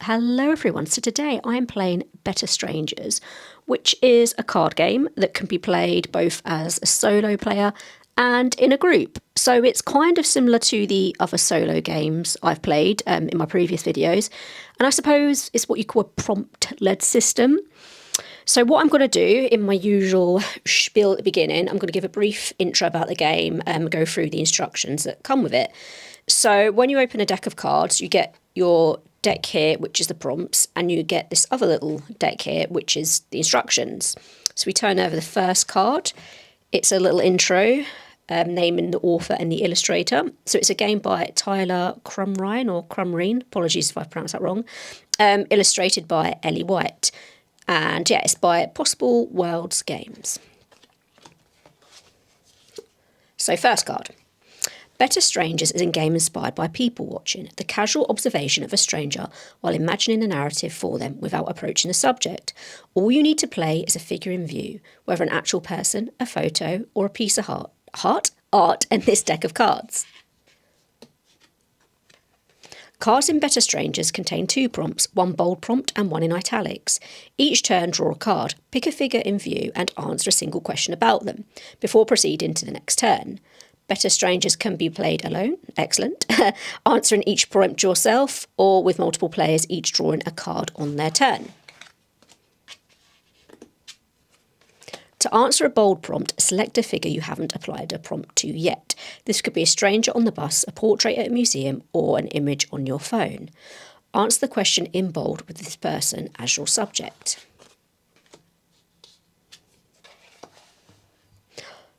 Hello everyone, so today I'm playing Better Strangers, which is a card game that can be played both as a solo player and in a group. So it's kind of similar to the other solo games I've played in my previous videos, and I suppose it's what you call a prompt-led system. So what I'm going to do in my usual spiel at the beginning, I'm going to give a brief intro about the game and go through the instructions that come with it. So when you open a deck of cards, you get your deck here, which is the prompts, and you get this other little deck here, which is the instructions. So we turn over the first card. It's a little intro, naming the author and the illustrator. So it's a game by Tyler Crumrine, or Crumrine, apologies if I pronounced that wrong, illustrated by Ellie White. And yeah, it's by Possible Worlds Games. So first card. Better Strangers is a game inspired by people watching, the casual observation of a stranger while imagining a narrative for them without approaching the subject. All you need to play is a figure in view, whether an actual person, a photo, or a piece of art in this deck of cards. Cards in Better Strangers contain 2 prompts, one bold prompt and one in italics. Each turn, draw a card, pick a figure in view and answer a single question about them, before proceeding to the next turn. Better Strangers can be played alone, excellent, answering each prompt yourself, or with multiple players each drawing a card on their turn. To answer a bold prompt, select a figure you haven't applied a prompt to yet. This could be a stranger on the bus, a portrait at a museum, or an image on your phone. Answer the question in bold with this person as your subject.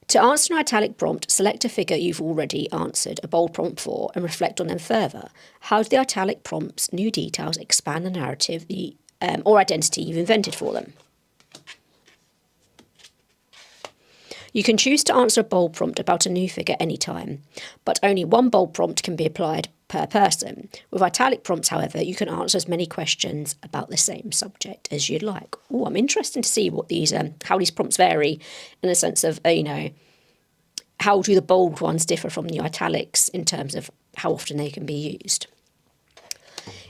To answer an italic prompt, select a figure you've already answered a bold prompt for and reflect on them further. How do the italic prompts, new details, expand the narrative or identity you've invented for them? You can choose to answer a bold prompt about a new figure anytime, but only one bold prompt can be applied per person. With italic prompts, however, you can answer as many questions about the same subject as you'd like. Oh, I'm interested to see what these, how these prompts vary in the sense of, how do the bold ones differ from the italics in terms of how often they can be used.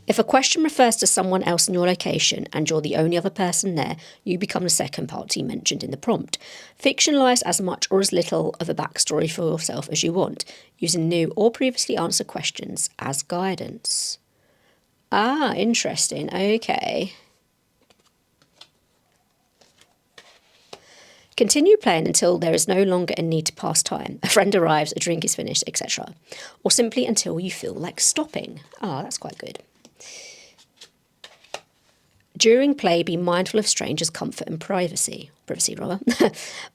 If a question refers to someone else in your location and you're the only other person there, you become the second party mentioned in the prompt. Fictionalise as much or as little of a backstory for yourself as you want, using new or previously answered questions as guidance. Ah, interesting. Okay. Continue playing until there is no longer a need to pass time, a friend arrives, a drink is finished, etc. Or simply until you feel like stopping. Ah, that's quite good. During play, be mindful of strangers' comfort and privacy.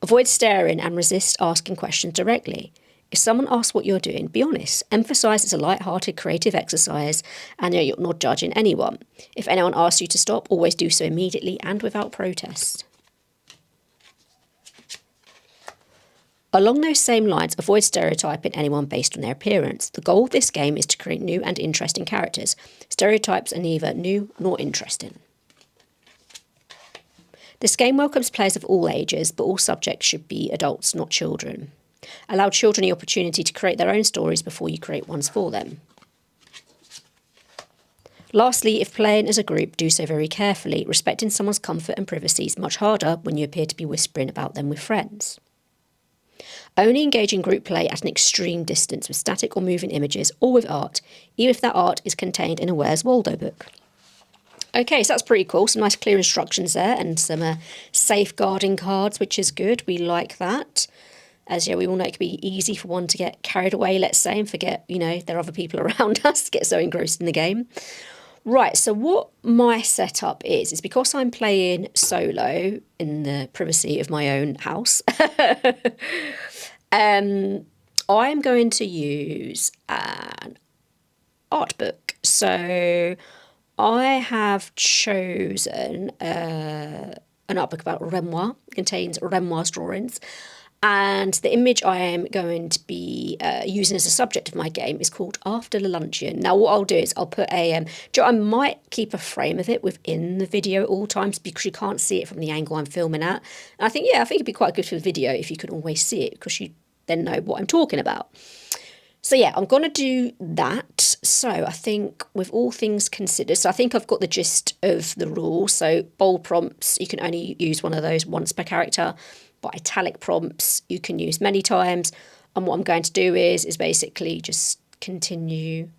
Avoid staring and resist asking questions directly. If someone asks what you're doing, be honest. Emphasise it's a light-hearted, creative exercise and you're not judging anyone. If anyone asks you to stop, always do so immediately and without protest. Along those same lines, avoid stereotyping anyone based on their appearance. The goal of this game is to create new and interesting characters. Stereotypes are neither new nor interesting. This game welcomes players of all ages, but all subjects should be adults, not children. Allow children the opportunity to create their own stories before you create ones for them. Lastly, if playing as a group, do so very carefully. Respecting someone's comfort and privacy is much harder when you appear to be whispering about them with friends. Only engage in group play at an extreme distance with static or moving images or with art, even if that art is contained in a Where's Waldo book. Okay, so that's pretty cool. Some nice clear instructions there and some safeguarding cards, which is good. We like that. As we all know, it can be easy for one to get carried away, let's say, and forget, there are other people around us, get so engrossed in the game. Right, so what my setup is because I'm playing solo in the privacy of my own house, I'm going to use an art book. So I have chosen an art book about Renoir. It contains Renoir's drawings. And the image I am going to be using as a subject of my game is called After the Luncheon. Now, what I'll do is I'll put I might keep a frame of it within the video at all times because you can't see it from the angle I'm filming at. And I think it'd be quite good for the video if you could always see it because you then know what I'm talking about. So yeah, I'm going to do that. So I think with all things considered, so I think I've got the gist of the rule. So bold prompts, you can only use one of those once per character, but italic prompts you can use many times. And what I'm going to do is basically just continue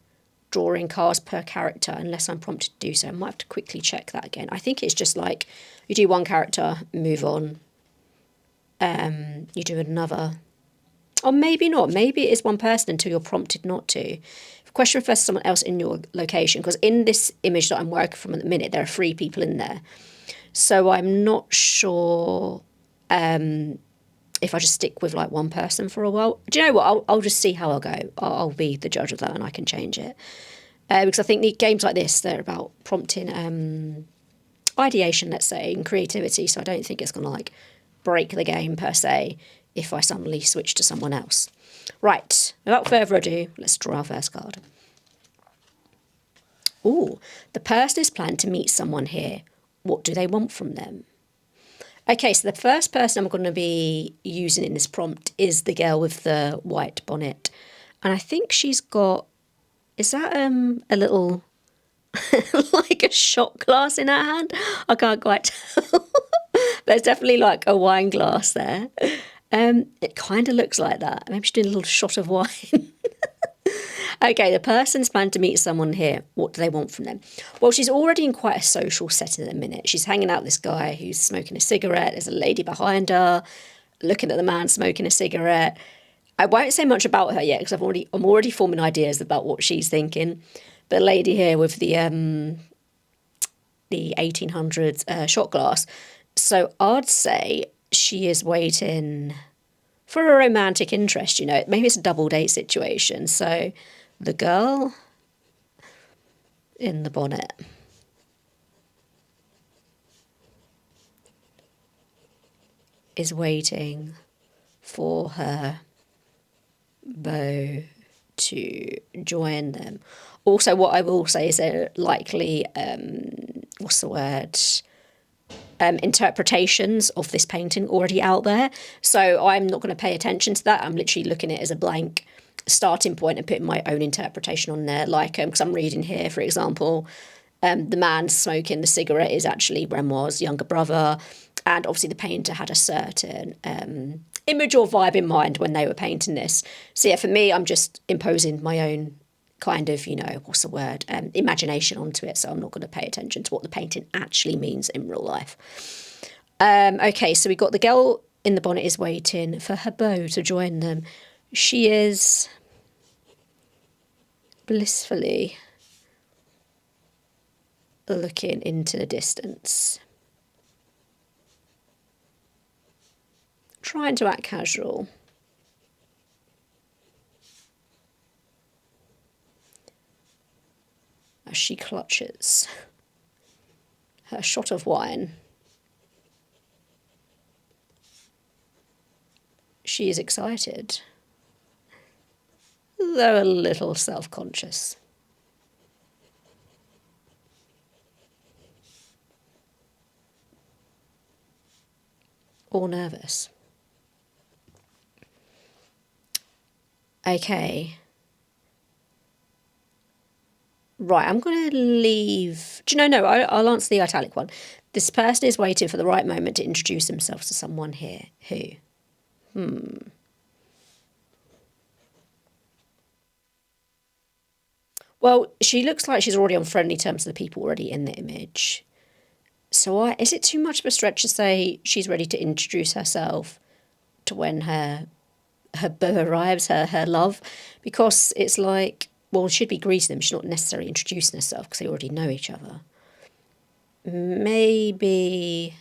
drawing cards per character unless I'm prompted to do so. I might have to quickly check that again. I think it's just like you do one character, move on, you do another. Or maybe not. Maybe it is one person until you're prompted not to. The question refers to someone else in your location, because in this image that I'm working from at the minute, there are 3 people in there. So I'm not sure if I just stick with like one person for a while. Do you know what? I'll just see how I'll go. I'll be the judge of that and I can change it. Because I think the games like this, they're about prompting ideation, let's say, and creativity. So I don't think it's going to like break the game per se if I suddenly switch to someone else. Right, without further ado, let's draw our first card. Ooh, the person is planning to meet someone here. What do they want from them? Okay, so the first person I'm going to be using in this prompt is the girl with the white bonnet. And I think she's got, is that a little, like a shot glass in her hand? I can't quite tell. There's definitely like a wine glass there. It kind of looks like that. Maybe she's doing a little shot of wine. Okay, the person's planned to meet someone here. What do they want from them? Well, she's already in quite a social setting at the minute. She's hanging out with this guy who's smoking a cigarette. There's a lady behind her, looking at the man smoking a cigarette. I won't say much about her yet because I'm already forming ideas about what she's thinking. The lady here with the 1800s shot glass. So I'd say she is waiting for a romantic interest, you know. Maybe it's a double date situation. So the girl in the bonnet is waiting for her beau to join them. Also, what I will say is there likely, what's the word? Interpretations of this painting already out there. So I'm not going to pay attention to that. I'm literally looking at it as a blank starting point and putting my own interpretation on there. Like, because I'm reading here, for example, the man smoking the cigarette is actually Renoir's younger brother. And obviously the painter had a certain image or vibe in mind when they were painting this. So yeah, for me, I'm just imposing my own kind of, you know, what's the word, imagination onto it. So I'm not going to pay attention to what the painting actually means in real life. Okay, so we got the girl in the bonnet is waiting for her beau to join them. She is blissfully looking into the distance, trying to act casual. As she clutches her shot of wine. She is excited, though a little self-conscious. Or nervous. Okay. Right, I'm going to leave... Do you know, no, I'll answer the italic one. This person is waiting for the right moment to introduce themselves to someone here. Who? Well, she looks like she's already on friendly terms with the people already in the image. So is it too much of a stretch to say she's ready to introduce herself to when her beau arrives, her love? Because it's like... Well, she'd be greeting them. She's not necessarily introducing herself because they already know each other. Maybe...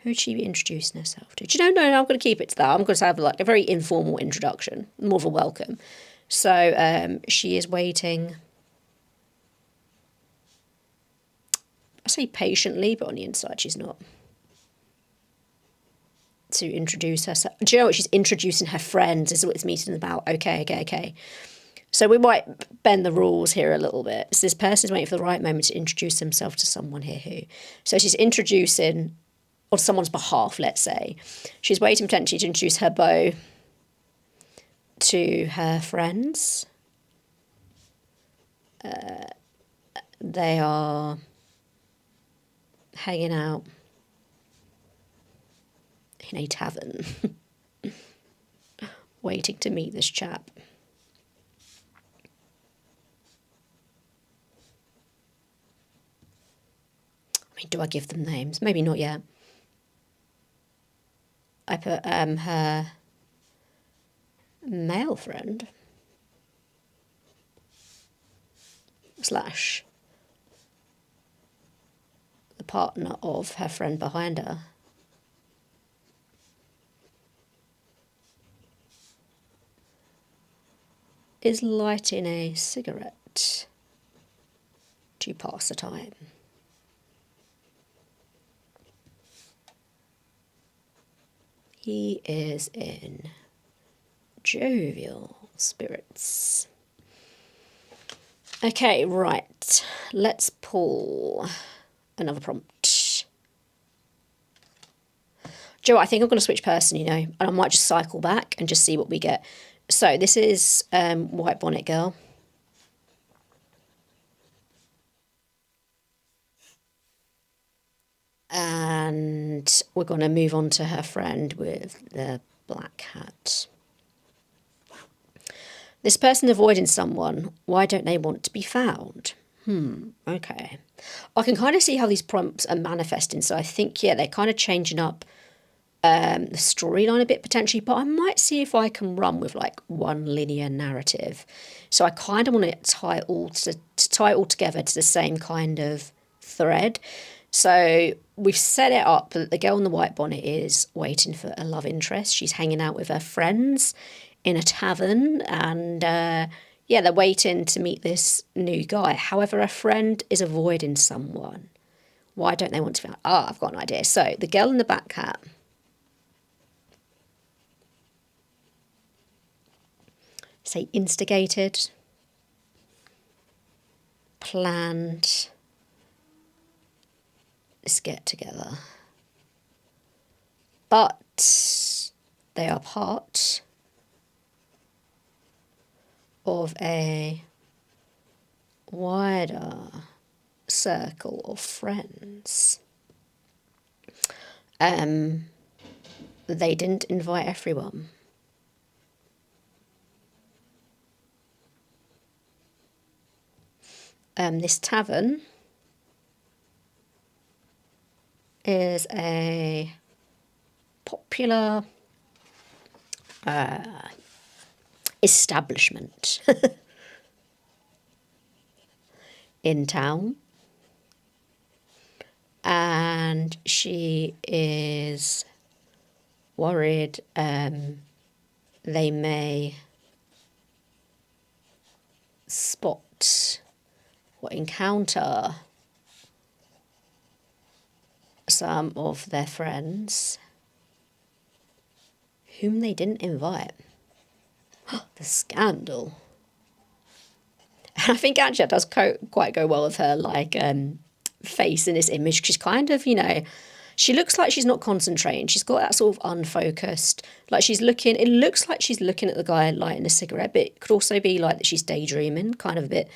Who'd she be introducing herself to? Do you know? No, I'm going to keep it to that. I'm going to have like a very informal introduction, more of a welcome. So she is waiting. I say patiently, but on the inside she's not. To introduce herself. Do you know what? She's introducing her friends. This is what this meeting is about. Okay. So we might bend the rules here a little bit. So this person is waiting for the right moment to introduce themselves to someone here who. So she's introducing, on someone's behalf, let's say. She's waiting potentially to introduce her beau. to her friends. They are hanging out in a tavern, waiting to meet this chap. I mean, do I give them names? Maybe not yet. I put her male friend / the partner of her friend behind her. Is lighting a cigarette to pass the time. He is in jovial spirits. Okay, right. Let's pull another prompt. Joe, I think I'm going to switch person, and I might just cycle back and just see what we get. So this is White Bonnet Girl. And we're going to move on to her friend with the black hat. This person avoiding someone. Why don't they want to be found? Okay. I can kind of see how these prompts are manifesting. So I think, they're kind of changing up the storyline a bit potentially. But I might see if I can run with like one linear narrative. So I kind of want to tie it all together to the same kind of thread. So we've set it up that the girl in the white bonnet is waiting for a love interest. She's hanging out with her friends in a tavern and, they're waiting to meet this new guy. However, her friend is avoiding someone. Why don't they want to find? I've got an idea. So the girl in the back hat. Say instigated, planned this get together. But they are part of a wider circle of friends. They didn't invite everyone. This tavern is a popular establishment in town, and she is worried they may spot or encounter some of their friends whom they didn't invite. The scandal. And I think actually that does quite go well with her face in this image. She's kind of, she looks like she's not concentrating. She's got that sort of unfocused, it looks like she's looking at the guy lighting a cigarette, but it could also be like that she's daydreaming, kind of a bit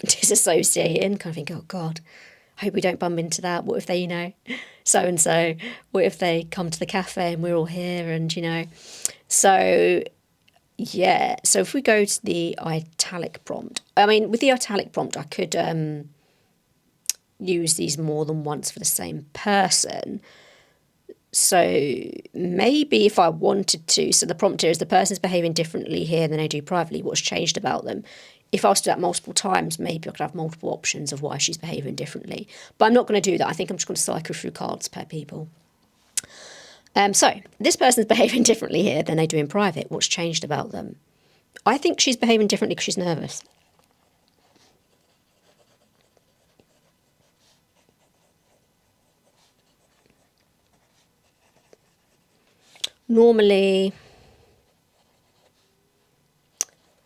disassociating, kind of think, oh God, I hope we don't bump into that. What if they, so-and-so, what if they come to the cafe and we're all here and, so yeah. So if we go to the italic prompt, with the italic prompt, I could use these more than once for the same person. So maybe if I wanted to, so the prompt here is the person's behaving differently here than they do privately. What's changed about them? If I was to do that multiple times, maybe I could have multiple options of why she's behaving differently. But I'm not going to do that. I think I'm just going to cycle through cards per people. So this person's behaving differently here than they do in private. What's changed about them? I think she's behaving differently because she's nervous. Normally,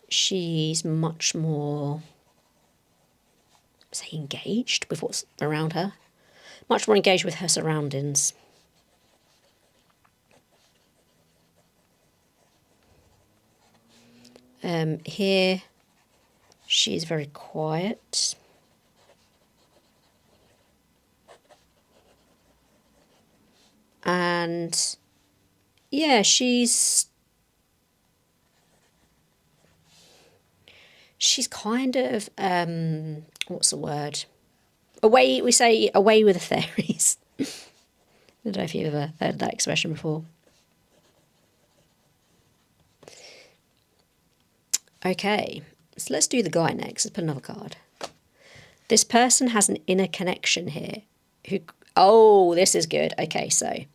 she's much more, say, engaged with what's around her. Much more engaged with her surroundings. Here, she's very quiet. And yeah, she's kind of, what's the word? Away, we say away with the fairies. I don't know if you've ever heard that expression before. Okay, so let's do the guy next. Let's put another card. This person has an inner connection here. Oh, this is good. Okay, so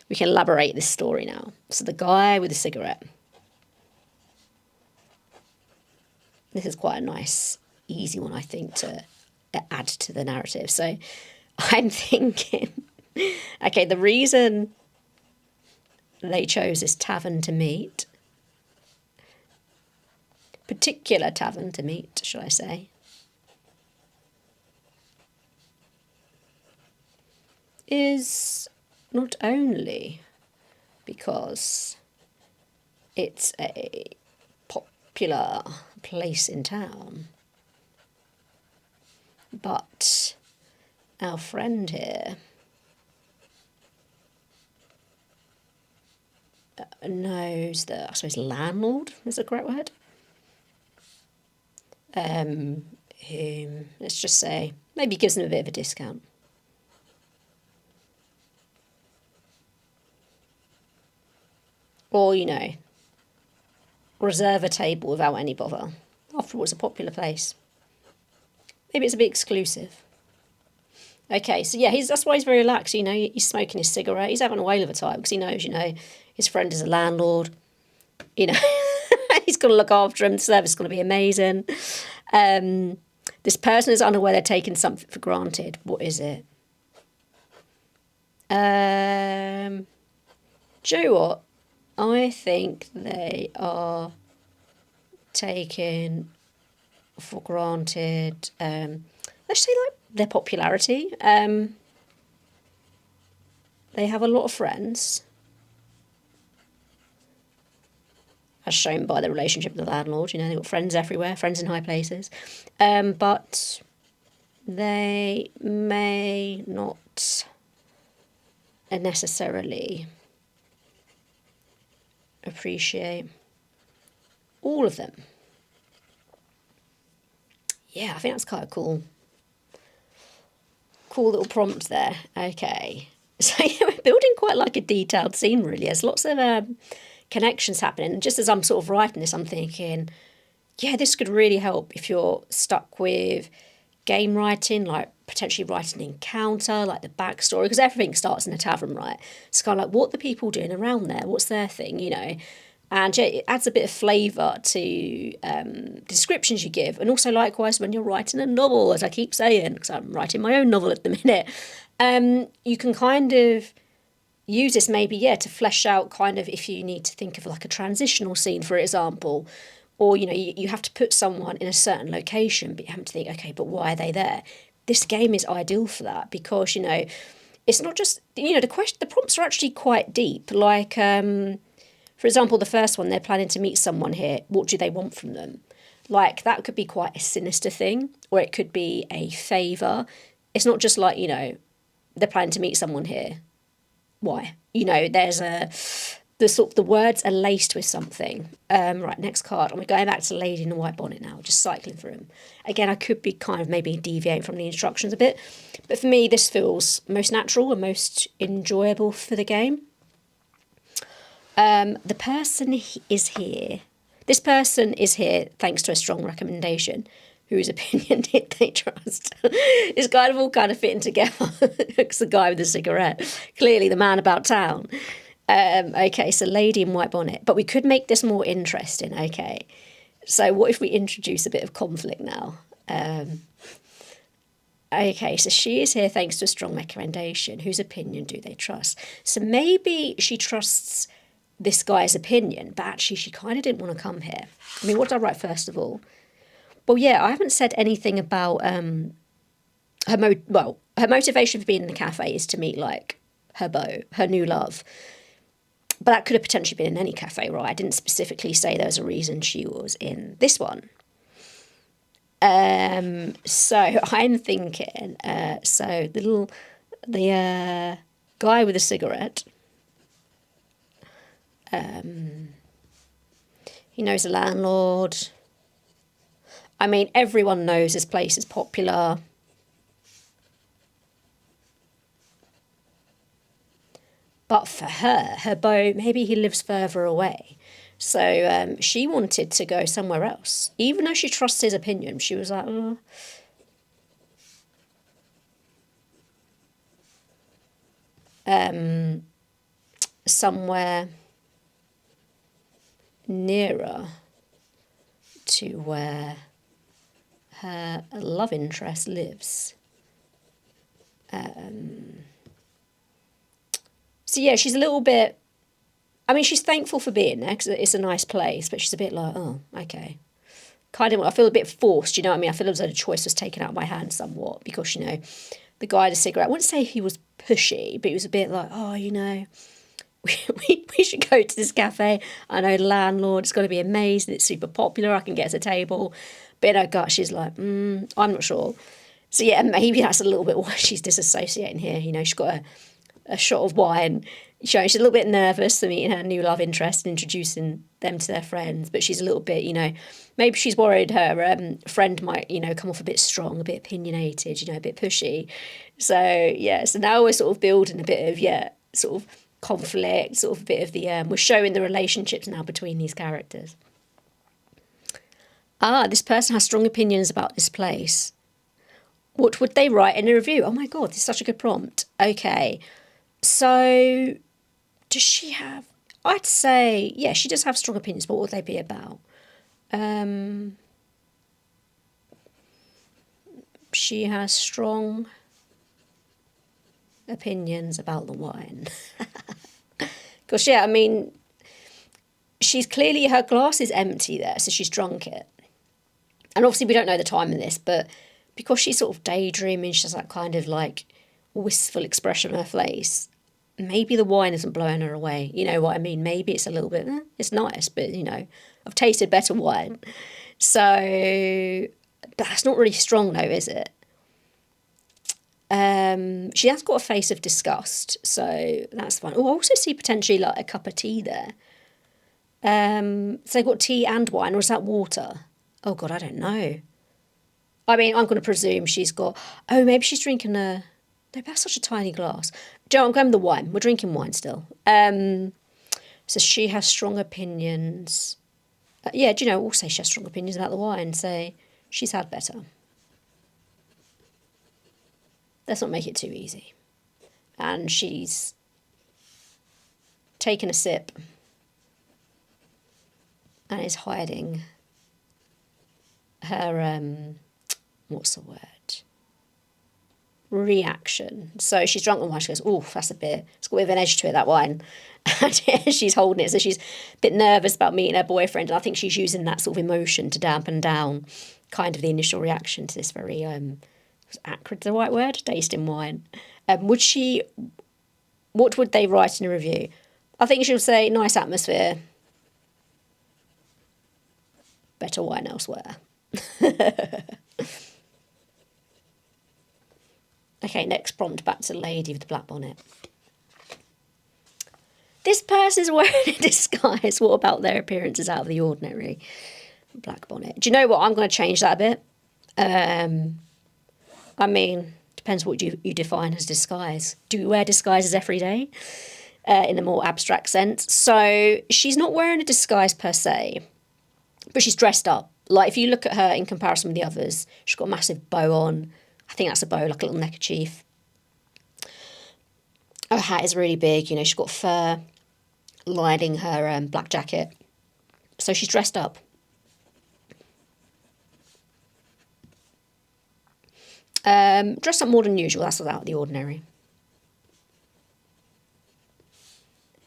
we can elaborate this story now. So the guy with the cigarette. This is quite a nice, easy one, I think, to add to the narrative. So I'm thinking, okay, the reason they chose this tavern to meet, particular tavern to meet, shall I say, is not only because it's a popular place in town, but our friend here knows the, I suppose, landlord is the correct word. Whom, let's just say, maybe gives them a bit of a discount. Or, you know, reserve a table without any bother. After all, it's a popular place. Maybe it's a bit exclusive. Okay, so yeah, that's why he's very relaxed. You know, he's smoking his cigarette. He's having a whale of a time because he knows, you know, his friend is a landlord. You know, he's going to look after him. The service is going to be amazing. This person is unaware they're taking something for granted. What is it? Do you know what? I think they are taking for granted, let's say, like, their popularity. They have a lot of friends, as shown by the relationship with the landlord. You know, they've got friends everywhere, friends in high places. But they may not necessarily appreciate all of them. Yeah, I think that's quite a cool little prompt there. Okay. So yeah, we're building quite like a detailed scene, really. There's lots of connections happening. And just as I'm sort of writing this, I'm thinking, yeah, this could really help if you're stuck with game writing, like potentially writing an encounter, like the backstory, because everything starts in a tavern, right? It's kind of like, what are the people doing around there? What's their thing, you know? And yeah, it adds a bit of flavour to descriptions you give. And also, likewise, when you're writing a novel, as I keep saying, because I'm writing my own novel at the minute, you can kind of use this maybe, yeah, to flesh out kind of if you need to think of like a transitional scene, for example, or, you know, you have to put someone in a certain location, but you have to think, okay, but why are they there? This game is ideal for that because, you know, it's not just, you know, the prompts are actually quite deep. Like, for example, the first one, they're planning to meet someone here. What do they want from them? Like, that could be quite a sinister thing, or it could be a favour. It's not just like, you know, they're planning to meet someone here. Why? You know, there's the words are laced with something. Right, next card. And we're going back to the lady in the white bonnet now, just cycling through them. Again, I could be kind of maybe deviating from the instructions a bit. But for me, this feels most natural and most enjoyable for the game. The person is here. This person is here thanks to a strong recommendation. Whose opinion did they trust? It's kind of all kind of fitting together. It's the guy with the cigarette. Clearly the man about town. Okay, so lady in white bonnet. But we could make this more interesting, okay? So what if we introduce a bit of conflict now? Okay, so she is here thanks to a strong recommendation. Whose opinion do they trust? So maybe she trusts this guy's opinion, but actually she kind of didn't want to come here. I mean, what did I write first of all? Well, yeah, I haven't said anything about her motivation for being in the cafe is to meet, like, her beau, her new love. But that could have potentially been in any cafe, right? I didn't specifically say there was a reason she was in this one. So I'm thinking, so the guy with a cigarette, he knows the landlord. I mean, everyone knows this place is popular. But for her beau, maybe he lives further away. So she wanted to go somewhere else. Even though she trusts his opinion, she was like, oh. Somewhere nearer to where her love interest lives. So yeah, she's a little bit, I mean, she's thankful for being there because it's a nice place, but she's a bit like, oh, okay. Kind of, I feel a bit forced, you know what I mean? I feel as though the choice was taken out of my hand somewhat because, you know, the guy had a cigarette. I wouldn't say he was pushy, but he was a bit like, oh, you know, we should go to this cafe. I know the landlord, it's going to be amazing. It's super popular. I can get us a table. But in her gut, she's like, I'm not sure. So yeah, maybe that's a little bit why she's disassociating here. You know, she's got a shot of wine. She's a little bit nervous to meeting her new love interest and introducing them to their friends. But she's a little bit, you know, maybe she's worried her friend might, you know, come off a bit strong, a bit opinionated, you know, a bit pushy. So yeah, so now we're sort of building a bit of, yeah, sort of conflict, sort of a bit of the, we're showing the relationships now between these characters. This person has strong opinions about this place. What would they write in a review? Oh my God, this is such a good prompt. Okay, so does she have, I'd say, yeah, she does have strong opinions, but what would they be about? She has strong opinions about the wine. Because, yeah, I mean, she's clearly, her glass is empty there, so she's drunk it. And obviously we don't know the time in this, but because she's sort of daydreaming, she has that kind of like wistful expression on her face, maybe the wine isn't blowing her away. You know what I mean? Maybe it's a little bit, it's nice, but, you know, I've tasted better wine. So that's not really strong though, is it? She has got a face of disgust, so that's fine. Oh, I also see potentially like a cup of tea there. So they've got tea and wine, or is that water? Oh God, I don't know. I mean, I'm going to presume she's got, oh, maybe she's drinking no, that's such a tiny glass. Joe, I'm going with the wine. We're drinking wine still. So she has strong opinions. Yeah, do you know, also she has strong opinions about the wine, so she's had better. Let's not make it too easy. And she's taken a sip and is hiding her, what's the word? Reaction. So she's drunk the wine, she goes, oh, that's it's got a bit of an edge to it, that wine. And she's holding it, so she's a bit nervous about meeting her boyfriend, and I think she's using that sort of emotion to dampen down kind of the initial reaction to this very, acrid, the right word? Tasting wine. What would they write in a review? I think she'll say, nice atmosphere, better wine elsewhere. Okay, next prompt, back to the lady with the black bonnet. This person is wearing a disguise. What about their appearance is out of the ordinary? Black bonnet. Do you know what? I'm going to change that a bit. I mean, depends what you define as disguise. Do we wear disguises every day? In a more abstract sense. So she's not wearing a disguise per se, but she's dressed up. Like if you look at her in comparison with the others, she's got a massive bow on. I think that's a bow, like a little neckerchief. Her hat is really big, you know, she's got fur lining her black jacket. So she's dressed up. Dressed up more than usual, that's without the ordinary.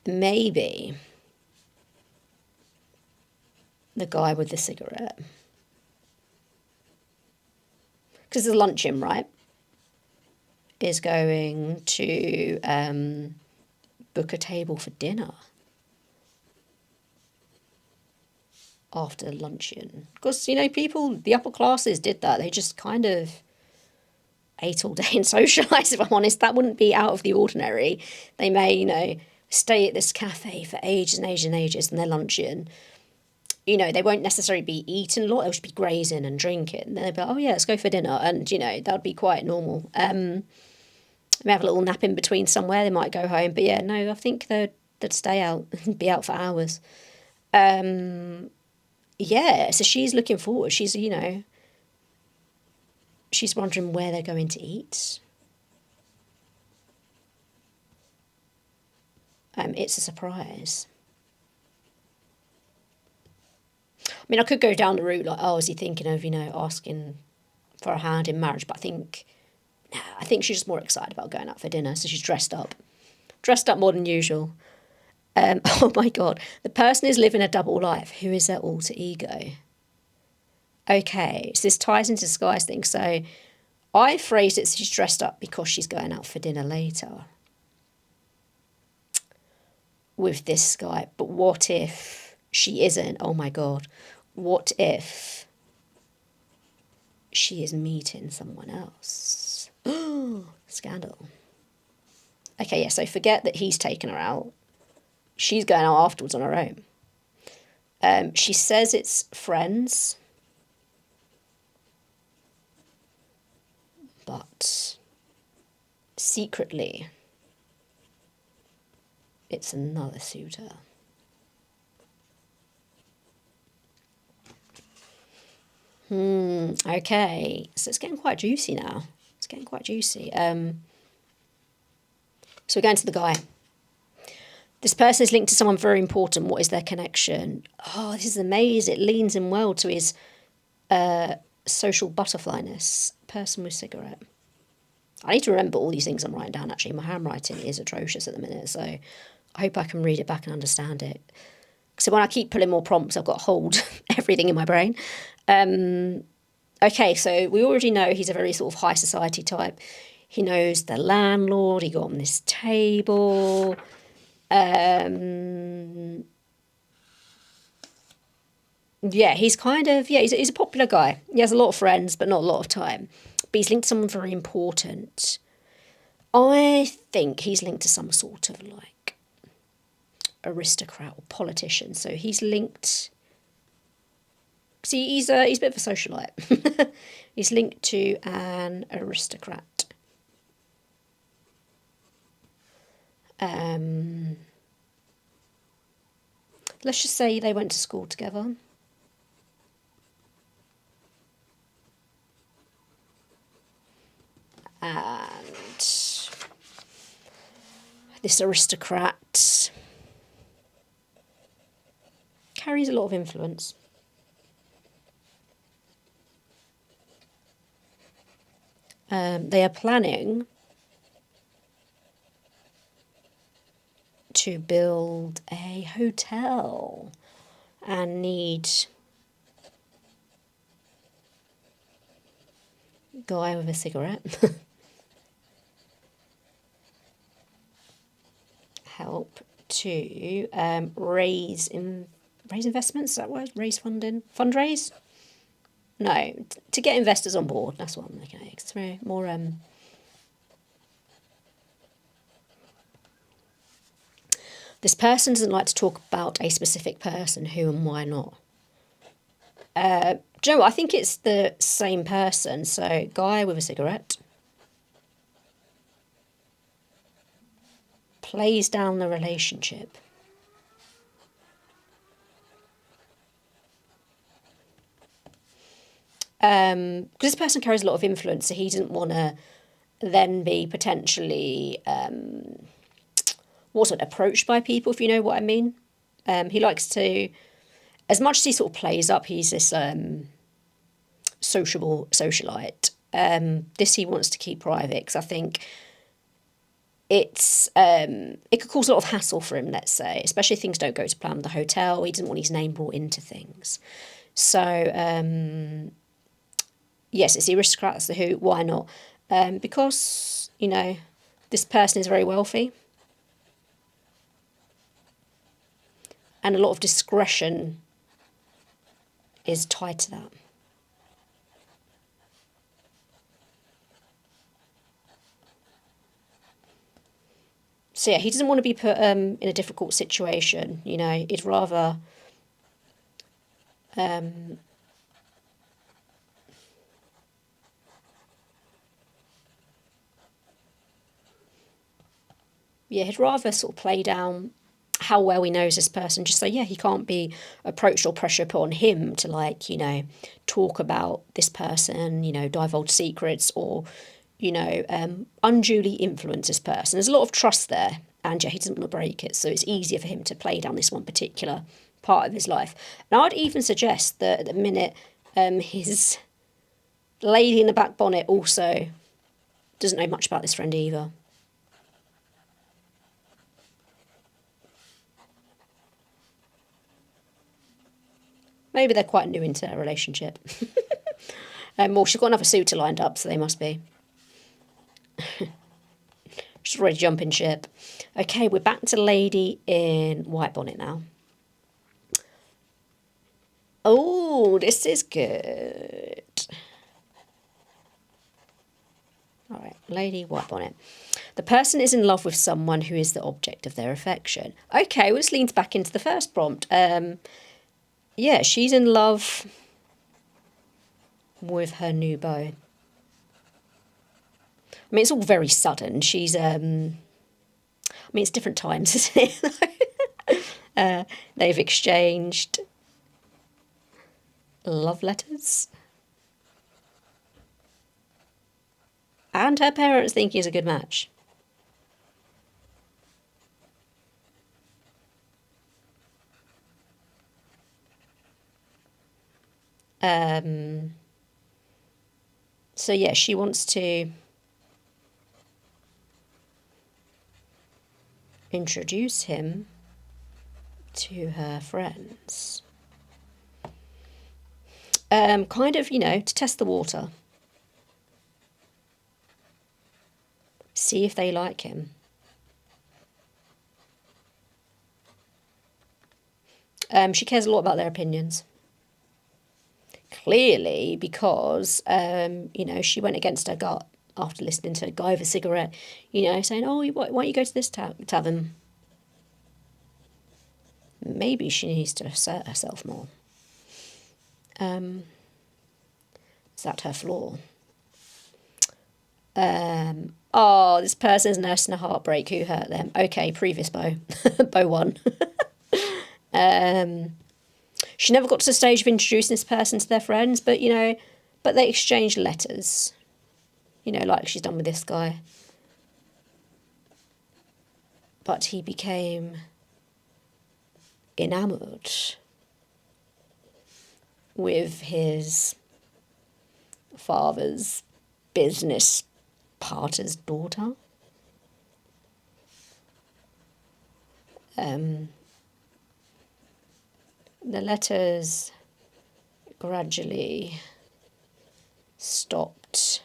Maybe the guy with the cigarette. Because the Luncheon, right, is going to book a table for dinner. after luncheon. Because, people, the upper classes did that. They just kind of ate all day and socialised, if I'm honest. That wouldn't be out of the ordinary. They may, stay at this cafe for ages and ages and ages, and their luncheon. They won't necessarily be eating a lot. They'll just be grazing and drinking. And then they'll be like, oh, yeah, let's go for dinner. And, that would be quite normal. They may have a little nap in between somewhere. They might go home. But, yeah, no, I think they'd stay out and be out for hours. Yeah, so she's looking forward. She's wondering where they're going to eat. It's a surprise. I mean, I could go down the route like, oh, is he thinking of, asking for a hand in marriage? But I think she's just more excited about going out for dinner, so she's dressed up more than usual. Oh my God, the person is living a double life. Who is their alter ego? Okay, so this ties into disguise thing. So I phrased it, she's dressed up because she's going out for dinner later with this guy. But what if she isn't? Oh my God. What if she is meeting someone else? Scandal. Okay, yeah, so forget that he's taken her out. She's going out afterwards on her own. She says it's friends. But secretly, it's another suitor. Okay, so it's getting quite juicy now. It's getting quite juicy. So we're going to the guy. This person is linked to someone very important. What is their connection? Oh, this is amazing. It leans in well to his social butterflyness. Person with cigarette. I need to remember all these things I'm writing down, actually. My handwriting is atrocious at the minute, so I hope I can read it back and understand it. So when I keep pulling more prompts, I've got to hold everything in my brain. Okay, so we already know he's a very sort of high society type. He knows the landlord. He got on this table. Yeah, he's he's a popular guy. He has a lot of friends, but not a lot of time. But he's linked to someone very important. I think he's linked to some sort of like aristocrat or politician. So he's linked. See, he's a bit of a socialite. He's linked to an aristocrat. Let's just say they went to school together. And this aristocrat carries a lot of influence. They are planning to build a hotel and need guy with a cigarette help to raise investments. Is that word? Raise funding, fundraise. No, to get investors on board. That's what I'm looking at. It's very more. This person doesn't like to talk about a specific person, who and why not. Do you know what? I think it's the same person. So, guy with a cigarette plays down the relationship. Because this person carries a lot of influence, so he doesn't want to then be potentially approached by people, if you know what I mean. He likes to, as much as he sort of plays up, he's this socialite. This he wants to keep private, because I think it could cause a lot of hassle for him, let's say, especially if things don't go to plan with the hotel. He doesn't want his name brought into things. So, yes, it's the aristocrat, that's the who, why not? Because, this person is very wealthy. And a lot of discretion is tied to that. So yeah, he doesn't want to be put in a difficult situation, you know. He'd rather yeah, he'd rather sort of play down how well he knows this person, just so yeah, he can't be approached or pressure put on him to, like, you know, talk about this person, you know, divulge secrets, or, you know, unduly influence this person. There's a lot of trust there, and yeah, he doesn't want to break it, so it's easier for him to play down this one particular part of his life. And I'd even suggest that at the minute, his lady in the back bonnet also doesn't know much about this friend either. Maybe they're quite new into their relationship. Well, she's got another suitor lined up, so they must be. She's already jumping ship. Okay, we're back to lady in white bonnet now. Oh, this is good. All right, lady white bonnet. The person is in love with someone who is the object of their affection. Okay, well, this leans back into the first prompt. Yeah, she's in love with her new beau. I mean, it's all very sudden. She's, I mean, it's different times, isn't it? They've exchanged love letters. And her parents think he's a good match. So yeah, she wants to introduce him to her friends. Kind of, you know, to test the water. See if they like him. She cares a lot about their opinions. Clearly, because, you know, she went against her gut after listening to a guy with a cigarette, you know, saying, oh, why don't you go to this tavern? Maybe she needs to assert herself more. Is that her flaw? Oh, this person's nursing a heartbreak. Who hurt them? Okay, previous beau. Beau one. She never got to the stage of introducing this person to their friends, but, you know, but they exchanged letters. You know, like she's done with this guy. But he became enamoured with his father's business partner's daughter. The letters gradually stopped,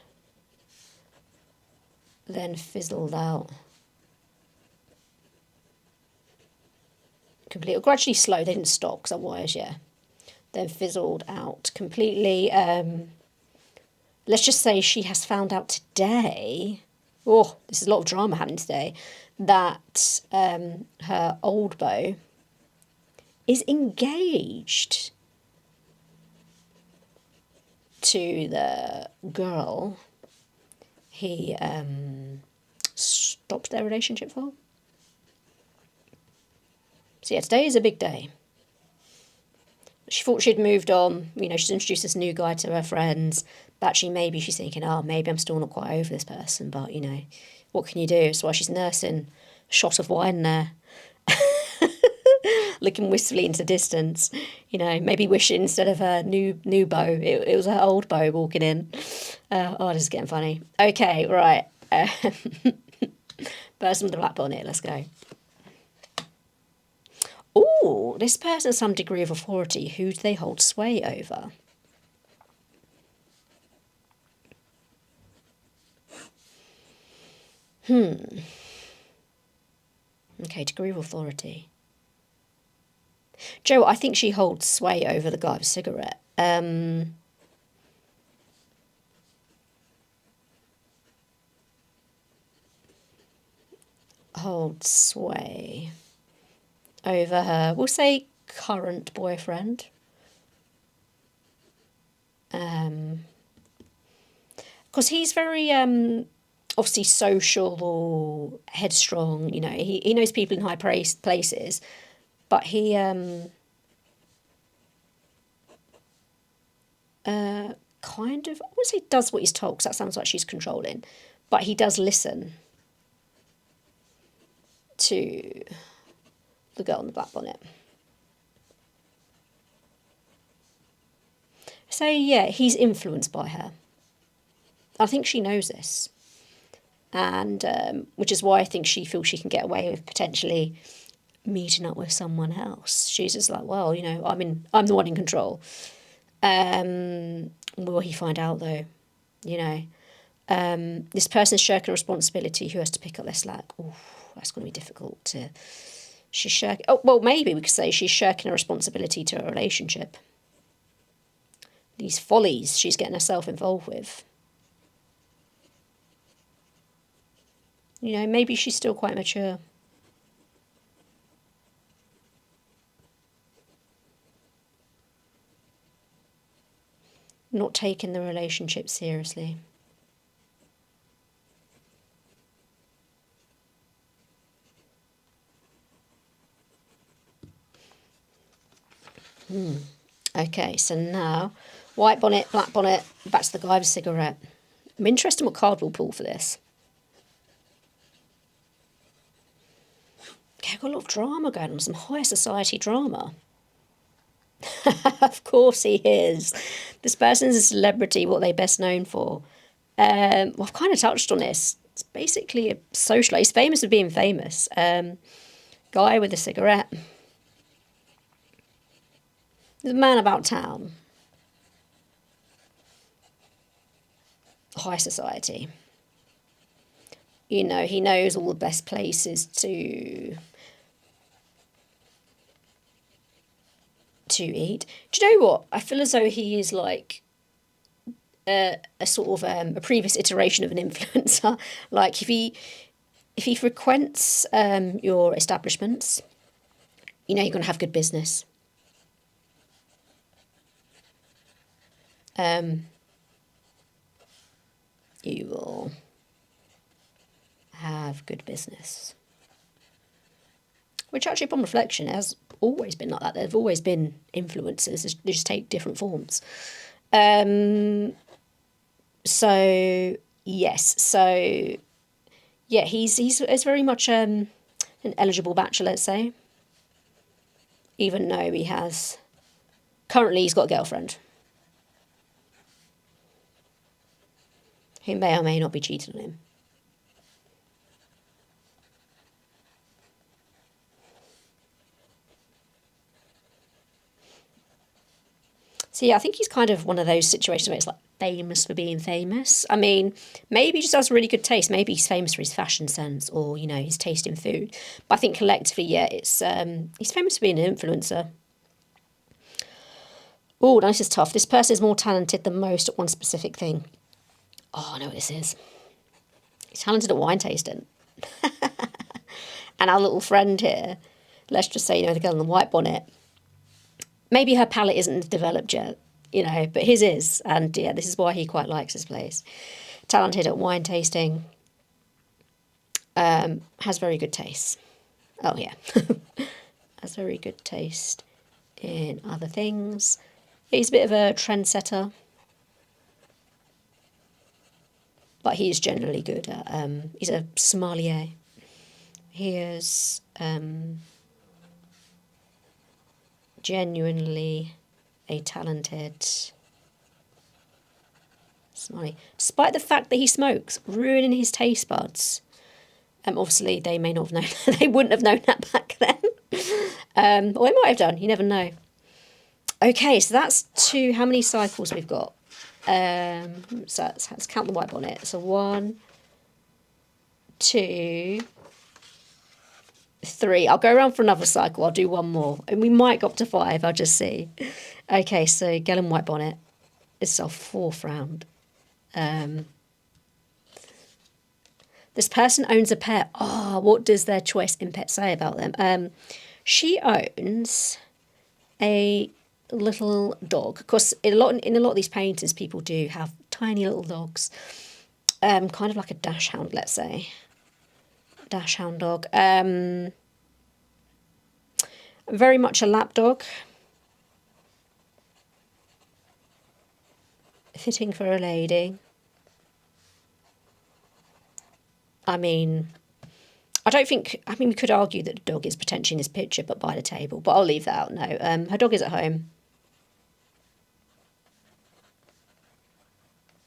then fizzled out. Completely, gradually slow, they didn't stop because otherwise, yeah. Then fizzled out completely. Let's just say she has found out today, oh, this is a lot of drama happening today, that her old beau is engaged to the girl he stopped their relationship for. So yeah, today is a big day. She thought she'd moved on, you know, she's introduced this new guy to her friends, but actually maybe she's thinking, oh, maybe I'm still not quite over this person, but, you know, what can you do? So while she's nursing a shot of wine there, looking wistfully into the distance, you know, maybe wishing instead of her new beau, it was her old beau walking in. Oh, this is getting funny. Okay, right. Person with the black bonnet, let's go. Oh, this person has some degree of authority. Who do they hold sway over? Okay, degree of authority. Joe, I think she holds sway over the guy with a cigarette. Hold sway over her, we'll say current boyfriend. Because he's very obviously social, headstrong, you know, he knows people in high places, but he kind of, I wouldn't say does what he's told, because that sounds like she's controlling, but he does listen to the girl in the black bonnet. So yeah, he's influenced by her. I think she knows this, and which is why I think she feels she can get away with potentially meeting up with someone else. She's just like, well, you know, I'm the one in control. Will he find out though? You know, this person's shirking a responsibility. Who has to pick up their slack? Oh, that's going to be difficult to. She's shirking. Oh, well, maybe we could say she's shirking a responsibility to a relationship. These follies she's getting herself involved with. You know, maybe she's still quite mature. Not taking the relationship seriously. Okay, so now, white bonnet, black bonnet, back to the guy with a cigarette. I'm interested in what card we'll pull for this. Okay, I've got a lot of drama going on, some high society drama. Of course he is. This person's a celebrity, what are they best known for? Well, I've kind of touched on this. It's basically a socialite. He's famous for being famous. Guy with a cigarette. The man about town. High society. You know, he knows all the best places to eat. Do you know what? I feel as though he is like a sort of a previous iteration of an influencer. Like if he frequents your establishments, you know you're going to have good business. You will have good business. Which actually, upon reflection, has always been like that. There've always been influencers. They just take different forms. So yes, so yeah, he's very much an eligible bachelor, let's say. Even though currently he's got a girlfriend who may or may not be cheating on him. So yeah, I think he's kind of one of those situations where it's like famous for being famous. I mean, maybe he just has really good taste. Maybe he's famous for his fashion sense or, you know, his taste in food. But I think collectively, yeah, it's he's famous for being an influencer. Oh, this is tough. This person is more talented than most at one specific thing. Oh, I know what this is. He's talented at wine tasting. And our little friend here, let's just say, you know, the girl in the white bonnet, maybe her palate isn't developed yet, you know, but his is. And yeah, this is why he quite likes this place. Talented at wine tasting. Has very good taste. Oh, yeah. Has very good taste in other things. He's a bit of a trendsetter. But he is generally good at, he's a sommelier. He is genuinely a talented sommelier. Despite the fact that he smokes, ruining his taste buds. Obviously, they may not have known, they wouldn't have known that back then. Or they might have done, you never know. Okay, so that's how many cycles we've got? So let's count the white bonnet. So 1, 2, 3. I'll go around for another cycle. I'll do one more. And we might go up to 5. I'll just see. Okay, so Girl in White Bonnet. This is our 4th round. This person owns a pet. Oh, what does their choice in pet say about them? She owns a little dog. Of course, in a lot of these paintings, people do have tiny little dogs. Kind of like a dachshund, let's say. Dachshund dog. Very much a lap dog. Fitting for a lady. I mean, we could argue that the dog is potentially in this picture, but by the table. But I'll leave that out, no. Her dog is at home.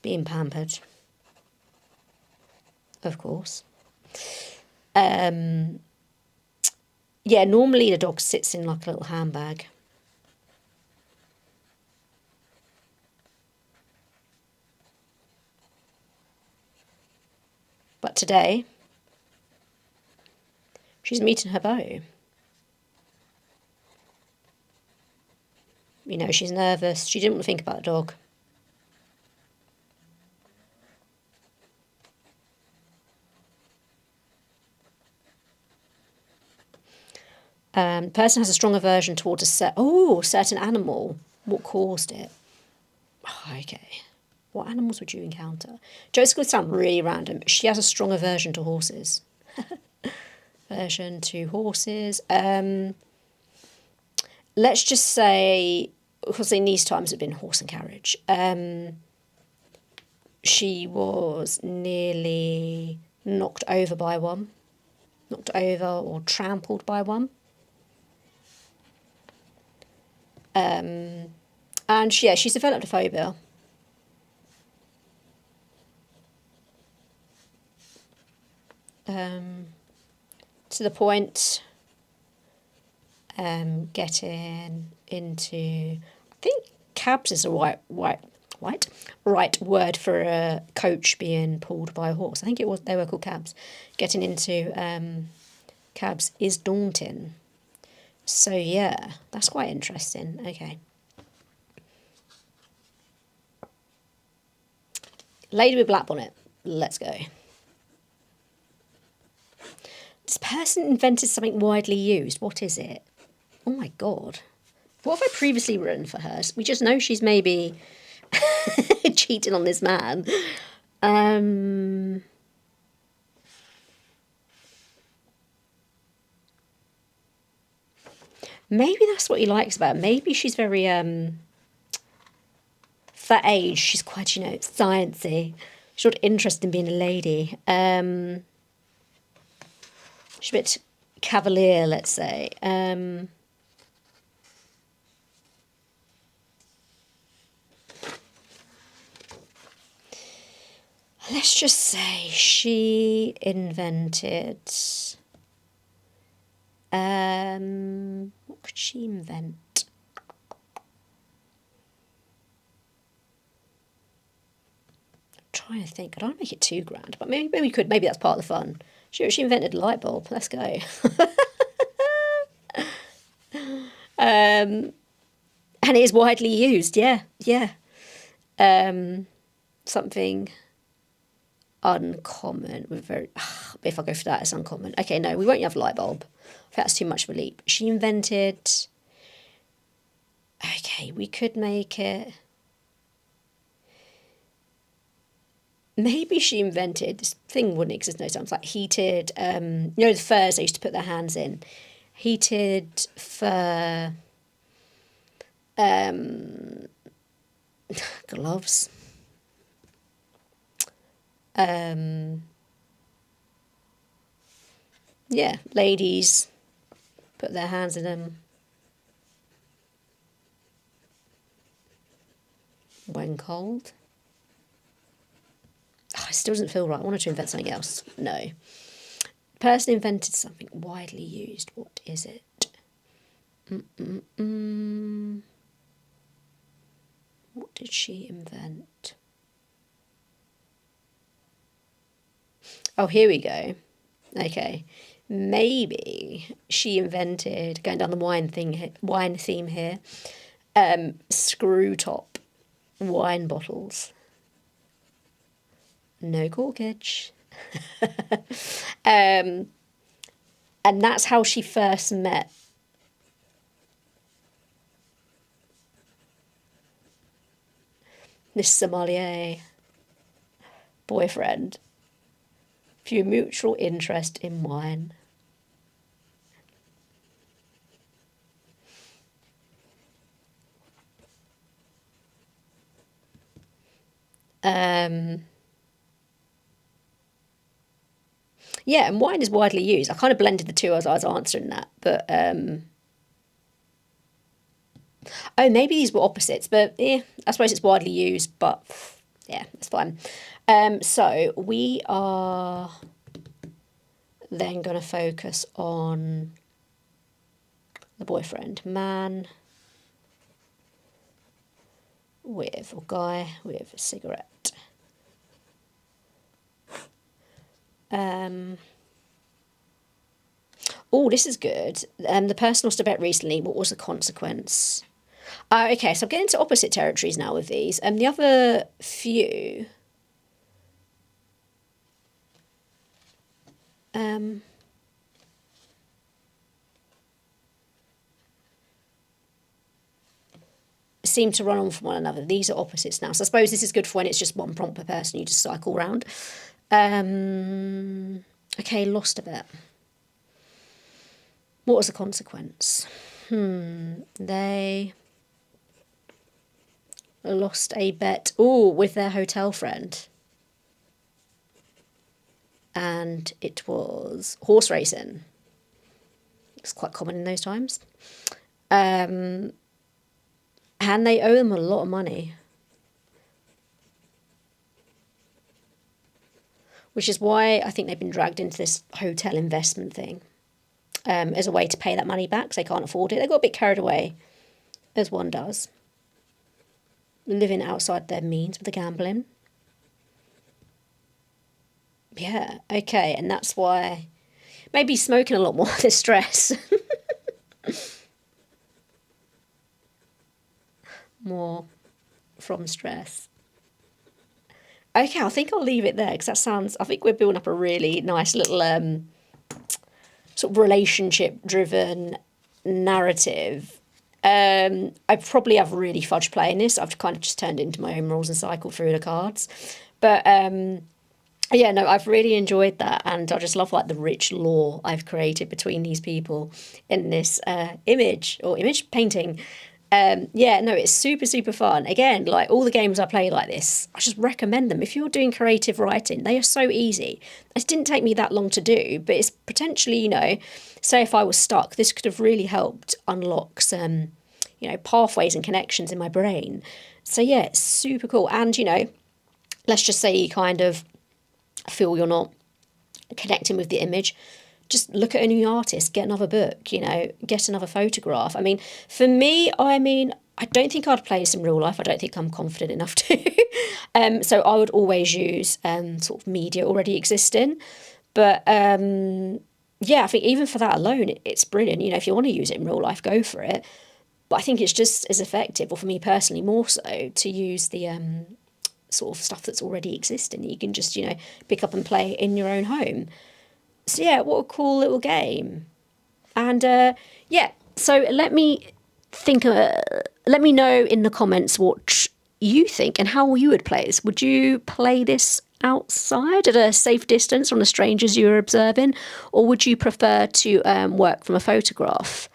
Being pampered. Of course. Yeah, normally the dog sits in like a little handbag. But today, she's meeting her beau. You know, she's nervous. She didn't want to think about the dog. The person has a strong aversion towards a certain animal. What caused it? Oh, okay. What animals would you encounter? Joe's going to sound really random. She has a strong aversion to horses. Aversion to horses. Let's just say, because in these times it had been horse and carriage. She was nearly knocked over by one. Knocked over or trampled by one. And she's developed a phobia. To the point, getting into, I think cabs is a right word for a coach being pulled by a horse. I think they were called cabs. Getting into cabs is daunting. So yeah, that's quite interesting. Okay. Lady with black bonnet. Let's go. This person invented something widely used. What is it? Oh my God. What have I previously written for her? We just know she's maybe cheating on this man. Maybe that's what he likes about her. Maybe she's very, for that age, she's quite, sciencey. She's not interested in being a lady. She's a bit cavalier, let's say. Let's just say she invented... what could she invent? I'm trying to think. I don't want to make it too grand, but maybe we could. Maybe that's part of the fun. She invented a light bulb. Let's go. And it is widely used. Yeah. Something uncommon. If I go for that, it's uncommon. Okay, no, we won't have a light bulb. If that's too much of a leap. She invented... Okay, we could make it... Maybe she invented... This thing wouldn't exist no time. It's like heated... the furs they used to put their hands in. Heated fur... gloves. Ladies put their hands in them when cold. It still doesn't feel right. I wanted to invent something else. No. Person invented something widely used. What is it? What did she invent? Oh, here we go. Okay. Maybe she invented, going down the wine theme here, screw top wine bottles. No corkage. And that's how she first met this sommelier boyfriend through mutual interest in wine. Yeah, and wine is widely used. I kind of blended the two as I was answering that, but oh, maybe these were opposites, but yeah, I suppose it's widely used, but yeah, it's fine. So we are then going to focus on the boyfriend, man with, or guy with a cigarette. Oh, this is good. The person lost a bet recently. What was the consequence? Okay, so I'm getting into opposite territories now with these. The other few. Seem to run on from one another. These are opposites now. So I suppose this is good for when it's just one prompt per person. You just cycle round. Okay, lost a bet. What was the consequence? They lost a bet. Oh, with their hotel friend. And it was horse racing. It's quite common in those times. And they owe them a lot of money. Which is why I think they've been dragged into this hotel investment thing. As a way to pay that money back, because they can't afford it. They got a bit carried away, as one does. Living outside their means with the gambling. Yeah, okay, and that's why maybe smoking a lot more, the stress. More from stress. Okay, I think I'll leave it there, because that sounds, I think we're building up a really nice little sort of relationship-driven narrative. I probably have really fudged playing this. I've kind of just turned into my own rules and cycled through the cards. But yeah, no, I've really enjoyed that, and I just love like the rich lore I've created between these people in this image painting. Yeah, no, it's super, super fun. Again, like all the games I play like this, I just recommend them. If you're doing creative writing, they are so easy. It didn't take me that long to do, but it's potentially, say if I was stuck, this could have really helped unlock some, pathways and connections in my brain. So yeah, it's super cool. And, let's just say you kind of feel you're not connecting with the image. Just look at a new artist, get another book, get another photograph. I mean, for me, I don't think I'd play this in real life. I don't think I'm confident enough to. So I would always use sort of media already existing. But yeah, I think even for that alone, it's brilliant. If you want to use it in real life, go for it. But I think it's just as effective, or for me personally, more so, to use the sort of stuff that's already existing. You can just, pick up and play in your own home. So yeah, what a cool little game. And yeah, so let me know in the comments what you think and how you would play this. Would you play this outside at a safe distance from the strangers you were observing, or would you prefer to work from a photograph?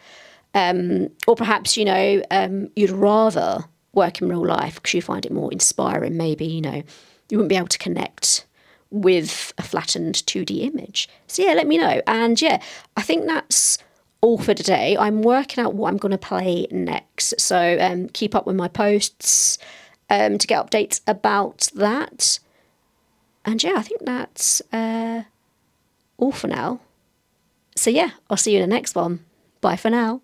Or perhaps, you'd rather work in real life because you find it more inspiring. Maybe, you wouldn't be able to connect with a flattened 2D image. So yeah, let me know. And yeah, I think that's all for today. I'm working out what I'm going to play next. So keep up with my posts to get updates about that. And yeah, I think that's all for now. So yeah, I'll see you in the next one. Bye for now.